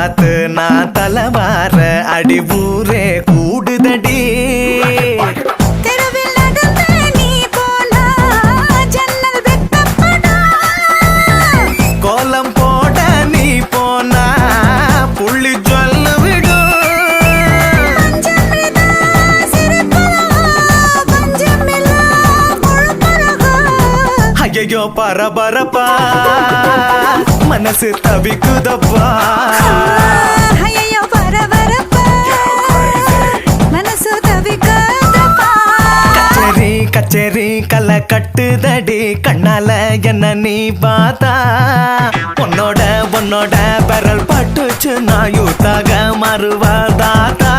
பார்த்து நான் தலைவார அடி ஊரே கூடுதடி கோலம் போட நீ போனா புள்ளி சொல்ல விடும் ஐயோ பரபரப்பா மனசு தவிக்குதப்பா ஐயோ பரபரப்பா மனசு தவிக்குதப்பா கச்சேரி கச்சேரி கலை கட்டுதடி கண்ணால என்ன நீ பார்த்தா உன்னோட பெரல் பட்டுச்சு நான் யூத்தாக மறுவாதாத்தா